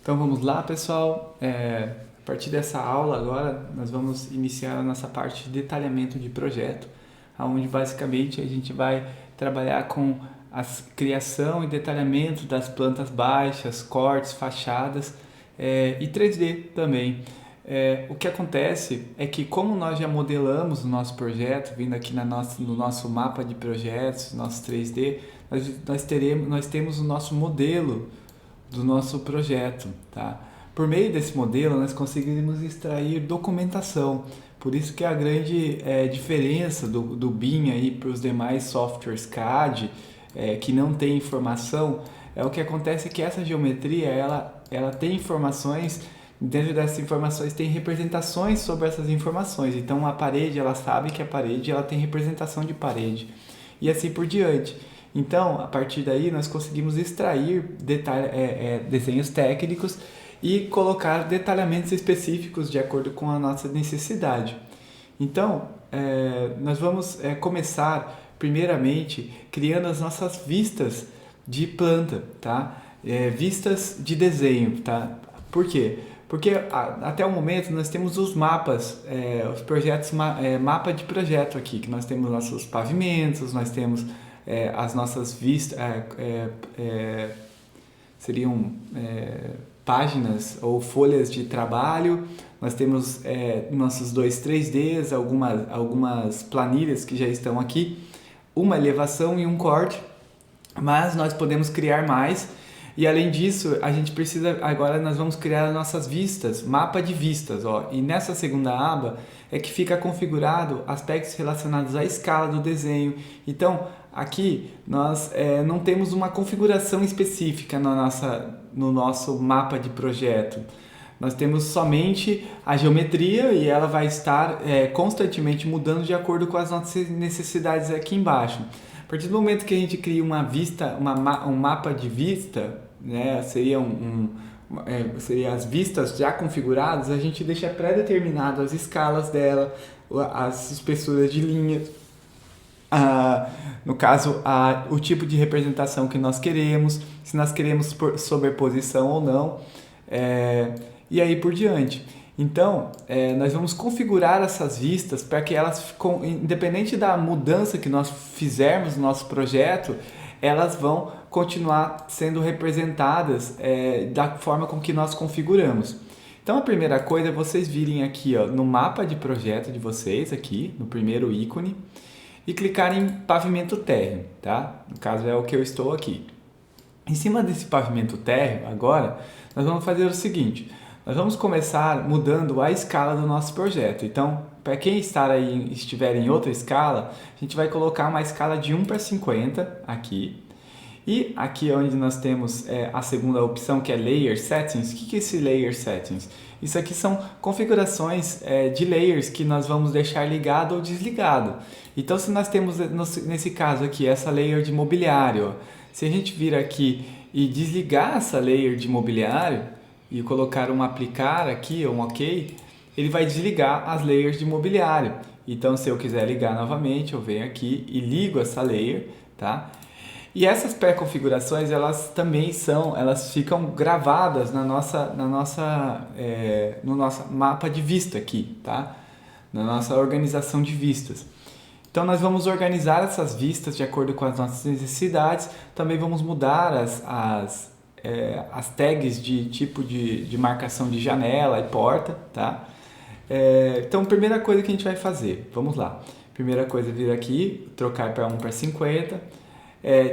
Então vamos lá, pessoal. A partir dessa aula agora, nós vamos iniciar a nossa parte de detalhamento de projeto, onde basicamente a gente vai trabalhar com a criação e detalhamento das plantas baixas, cortes, fachadas e 3D também. O que acontece é que como nós já modelamos o nosso projeto, vindo aqui no nosso mapa de projetos, nosso 3D, nós temos o nosso modelo do nosso projeto, tá? Por meio desse modelo, nós conseguimos extrair documentação. Por isso que a grande diferença do BIM aí para os demais softwares CAD que não tem informação o que acontece é que essa geometria ela tem informações. Dentro dessas informações tem representações sobre essas informações. Então a parede, ela sabe que a parede ela tem representação de parede e assim por diante. Então, a partir daí, nós conseguimos extrair desenhos técnicos e colocar detalhamentos específicos de acordo com a nossa necessidade. Então, nós vamos começar, primeiramente, criando as nossas vistas de planta, tá? Vistas de desenho, tá? Por quê? Porque até o momento nós temos os mapas, os projetos, mapa de projeto aqui, que nós temos nossos pavimentos, nós temos as nossas vistas, seriam páginas ou folhas de trabalho, nós temos nossos 3Ds, algumas planilhas que já estão aqui, uma elevação e um corte, mas nós podemos criar mais. E além disso, a gente precisa, agora nós vamos criar nossas vistas, mapa de vistas, ó. E nessa segunda aba é que fica configurado aspectos relacionados à escala do desenho. Então, aqui nós não temos uma configuração específica no nosso mapa de projeto. Nós temos somente a geometria e ela vai estar constantemente mudando de acordo com as nossas necessidades aqui embaixo. A partir do momento que a gente cria uma vista, um mapa de vista, né, seria as vistas já configuradas, a gente deixa pré-determinado as escalas dela, as espessuras de linhas, no caso, o tipo de representação que nós queremos, se nós queremos sobreposição ou não, e aí por diante. Então, nós vamos configurar essas vistas para que elas, independente da mudança que nós fizermos no nosso projeto, elas vão continuar sendo representadas da forma com que nós configuramos. Então, a primeira coisa é vocês virem aqui no mapa de projeto de vocês, aqui no primeiro ícone, e clicar em pavimento térreo, tá? No caso é o que eu estou aqui. Em cima desse pavimento térreo, agora, nós vamos fazer o seguinte: nós vamos começar mudando a escala do nosso projeto. Então, para quem estiver em outra escala, a gente vai colocar uma escala de 1:50 aqui. E aqui onde nós temos a segunda opção, que é Layer Settings. O que é esse Layer Settings? Isso aqui são configurações de layers que nós vamos deixar ligado ou desligado. Então, se nós temos, nesse caso aqui, essa layer de mobiliário, se a gente vir aqui e desligar essa layer de mobiliário e colocar um aplicar aqui, um OK, ele vai desligar as layers de mobiliário. Então, se eu quiser ligar novamente, eu venho aqui e ligo essa layer, tá? E essas pré-configurações, elas ficam gravadas no nosso mapa de vista aqui, tá? Na nossa organização de vistas. Então, nós vamos organizar essas vistas de acordo com as nossas necessidades. Também vamos mudar as tags de tipo de marcação de janela e porta, tá? Então, primeira coisa que a gente vai fazer, vamos lá. Primeira coisa, vir aqui, trocar para 1:50.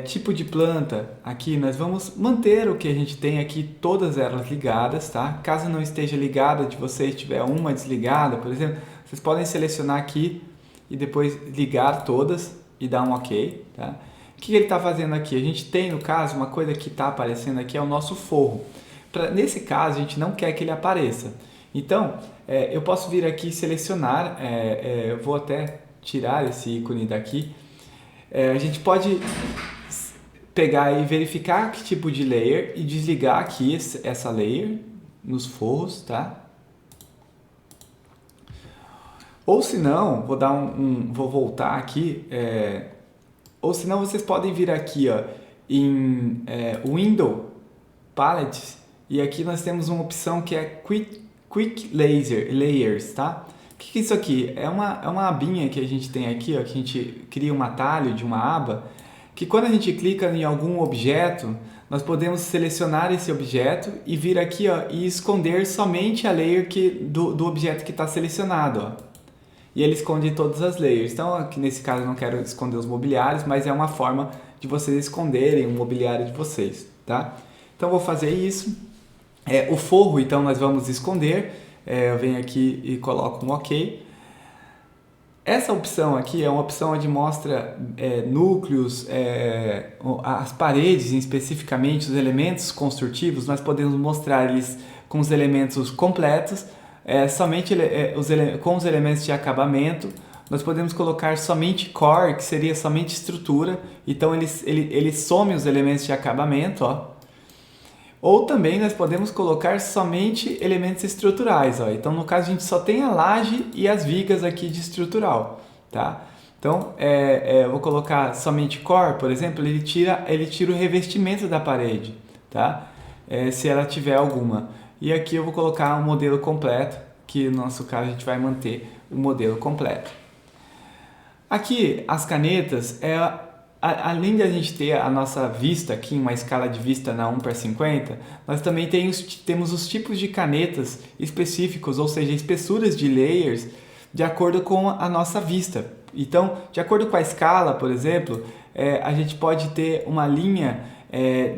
Tipo de planta, aqui nós vamos manter o que a gente tem aqui, todas elas ligadas, tá? Caso não esteja ligada, de vocês tiver uma desligada, por exemplo, vocês podem selecionar aqui e depois ligar todas e dar um OK, tá? O que ele está fazendo aqui? A gente tem, no caso, uma coisa que está aparecendo aqui é o nosso forro. Nesse caso, a gente não quer que ele apareça. Então, eu posso vir aqui e selecionar, eu vou até tirar esse ícone daqui. A gente pode pegar e verificar que tipo de layer e desligar aqui essa layer nos forros, tá? Ou se não, vou voltar aqui, ou se não, vocês podem vir aqui em Window Palette E aqui nós temos uma opção que é Quick Layers, tá? O que é isso aqui? É uma abinha que a gente tem aqui, ó, que a gente cria um atalho de uma aba, que quando a gente clica em algum objeto, nós podemos selecionar esse objeto e vir aqui, ó, e esconder somente a layer do objeto que está selecionado, ó. E ele esconde todas as layers. Então, aqui nesse caso eu não quero esconder os mobiliários, mas é uma forma de vocês esconderem o mobiliário de vocês, tá? Então, eu vou fazer isso. O forro, então, nós vamos esconder. Eu venho aqui e coloco um OK. Essa opção aqui é uma opção onde mostra núcleos, as paredes especificamente, os elementos construtivos. Nós podemos mostrar eles com os elementos completos, somente com os elementos de acabamento. Nós podemos colocar somente core, que seria somente estrutura. Então ele some os elementos de acabamento, ó. Ou também nós podemos colocar somente elementos estruturais, ó. Então no caso a gente só tem a laje e as vigas aqui de estrutural, tá? Então eu vou colocar somente core, por exemplo, ele tira o revestimento da parede, tá? Se ela tiver alguma. E aqui eu vou colocar um modelo completo, que no nosso caso a gente vai manter o modelo completo. Aqui as canetas, além de a gente ter a nossa vista aqui, uma escala de vista na 1/50, nós também temos os tipos de canetas específicos, ou seja, espessuras de layers de acordo com a nossa vista. Então, de acordo com a escala, por exemplo, a gente pode ter uma linha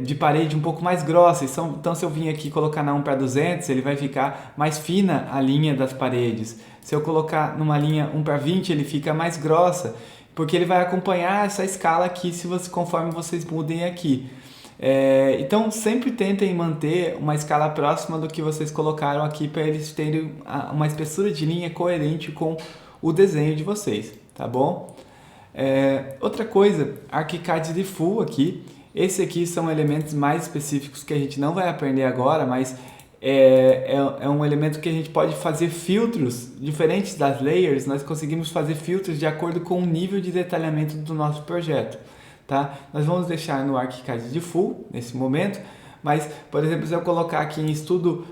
de parede um pouco mais grossa. Então, se eu vim aqui colocar na 1/200, ele vai ficar mais fina a linha das paredes. Se eu colocar numa linha 1/20, ele fica mais grossa, porque ele vai acompanhar essa escala aqui conforme vocês mudem aqui. Então, sempre tentem manter uma escala próxima do que vocês colocaram aqui para eles terem uma espessura de linha coerente com o desenho de vocês, tá bom? Outra coisa, ArchiCAD Default aqui. Esse aqui são elementos mais específicos que a gente não vai aprender agora, mas é um elemento que a gente pode fazer filtros diferentes das layers. Nós conseguimos fazer filtros de acordo com o nível de detalhamento do nosso projeto, tá? Nós vamos deixar no ArchiCAD Default nesse momento, mas, por exemplo, se eu colocar aqui em estudo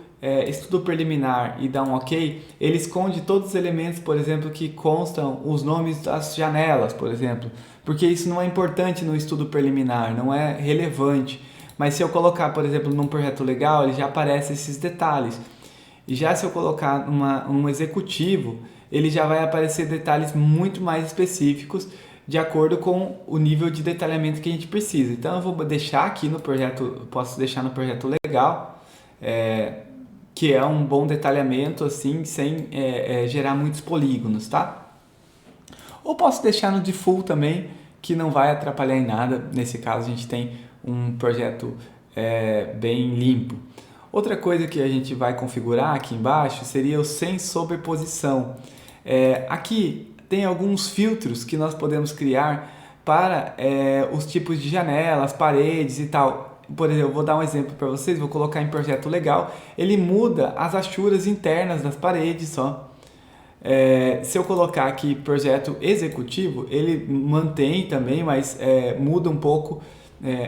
preliminar e dar um OK, ele esconde todos os elementos, por exemplo, que constam os nomes das janelas, por exemplo, porque isso não é importante no estudo preliminar, não é relevante. Mas se eu colocar, por exemplo, num projeto legal, ele já aparece esses detalhes. E já se eu colocar um executivo, ele já vai aparecer detalhes muito mais específicos de acordo com o nível de detalhamento que a gente precisa. Então eu vou deixar aqui no projeto, posso deixar no projeto legal, que é um bom detalhamento assim, sem gerar muitos polígonos, tá? Ou posso deixar no default também, que não vai atrapalhar em nada. Nesse caso a gente tem um projeto bem limpo. Outra coisa que a gente vai configurar aqui embaixo seria o sem sobreposição. Aqui tem alguns filtros que nós podemos criar para os tipos de janelas, paredes e tal. Por exemplo, eu vou dar um exemplo para vocês, vou colocar em projeto legal, ele muda as achuras internas das paredes só. Se eu colocar aqui projeto executivo, ele mantém também, mas muda um pouco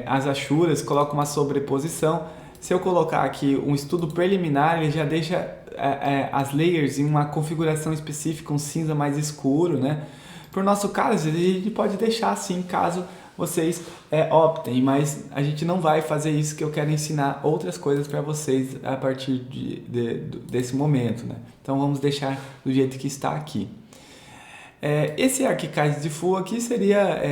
as achuras, coloca uma sobreposição. Se eu colocar aqui um estudo preliminar, ele já deixa as layers em uma configuração específica, um cinza mais escuro, né? Por nosso caso, a gente pode deixar assim, caso vocês optem, mas a gente não vai fazer isso, que eu quero ensinar outras coisas para vocês a partir desse momento, né? Então vamos deixar do jeito que está aqui. Esse ArchiCAD Default aqui seria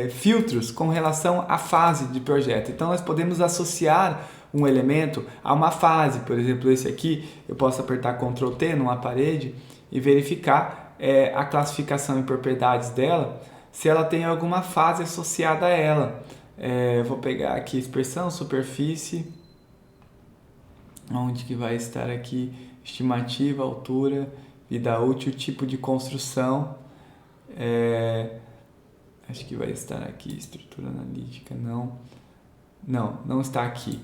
filtros com relação à fase de projeto. Então nós podemos associar um elemento a uma fase. Por exemplo, esse aqui eu posso apertar Ctrl T numa parede e verificar a classificação e propriedades dela, se ela tem alguma fase associada a ela. Vou pegar aqui expressão, superfície, onde que vai estar aqui estimativa, altura, vida útil, tipo de construção, acho que vai estar aqui, estrutura analítica, não está aqui.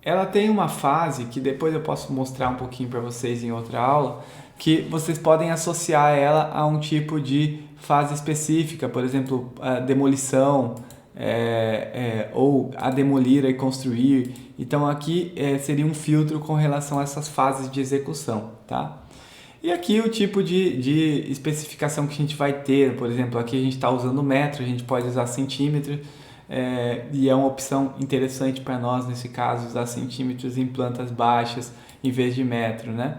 Ela tem uma fase que depois eu posso mostrar um pouquinho para vocês em outra aula, que vocês podem associar ela a um tipo de fase específica, por exemplo, a demolição, ou a demolir e construir. Então aqui seria um filtro com relação a essas fases de execução, tá? E aqui o tipo de especificação que a gente vai ter, por exemplo, aqui a gente está usando metro, a gente pode usar centímetro, e é uma opção interessante para nós nesse caso usar centímetros em plantas baixas em vez de metro, né?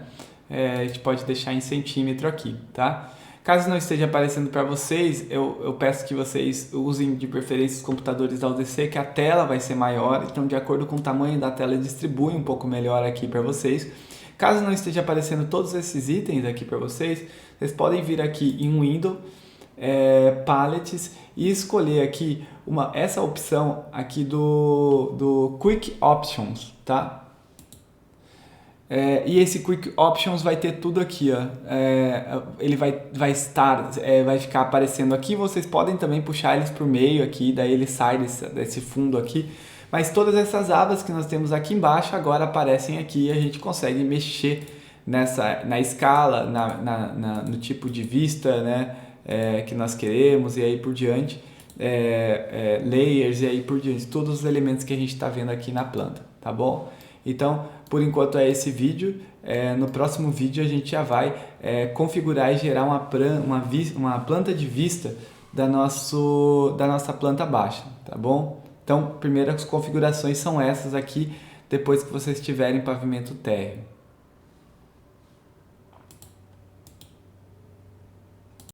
A gente pode deixar em centímetro aqui, tá? Caso não esteja aparecendo para vocês, eu peço que vocês usem de preferência os computadores da UDC, que a tela vai ser maior, então de acordo com o tamanho da tela distribui um pouco melhor aqui para vocês. Caso não esteja aparecendo todos esses itens aqui para vocês, vocês podem vir aqui em Window, Palettes e escolher aqui essa opção aqui do Quick Options, tá? E esse Quick Options vai ter tudo aqui, ó. Ele vai ficar aparecendo aqui. Vocês podem também puxar eles por meio aqui, daí ele sai desse fundo aqui. Mas todas essas abas que nós temos aqui embaixo agora aparecem aqui e a gente consegue mexer na escala, no tipo de vista, né, que nós queremos e aí por diante, layers e aí por diante, todos os elementos que a gente está vendo aqui na planta, tá bom? Então, por enquanto é esse vídeo. No próximo vídeo a gente já vai configurar e gerar uma planta de vista da nossa planta baixa, tá bom? Então, primeiras configurações são essas aqui, depois que vocês tiverem pavimento térreo.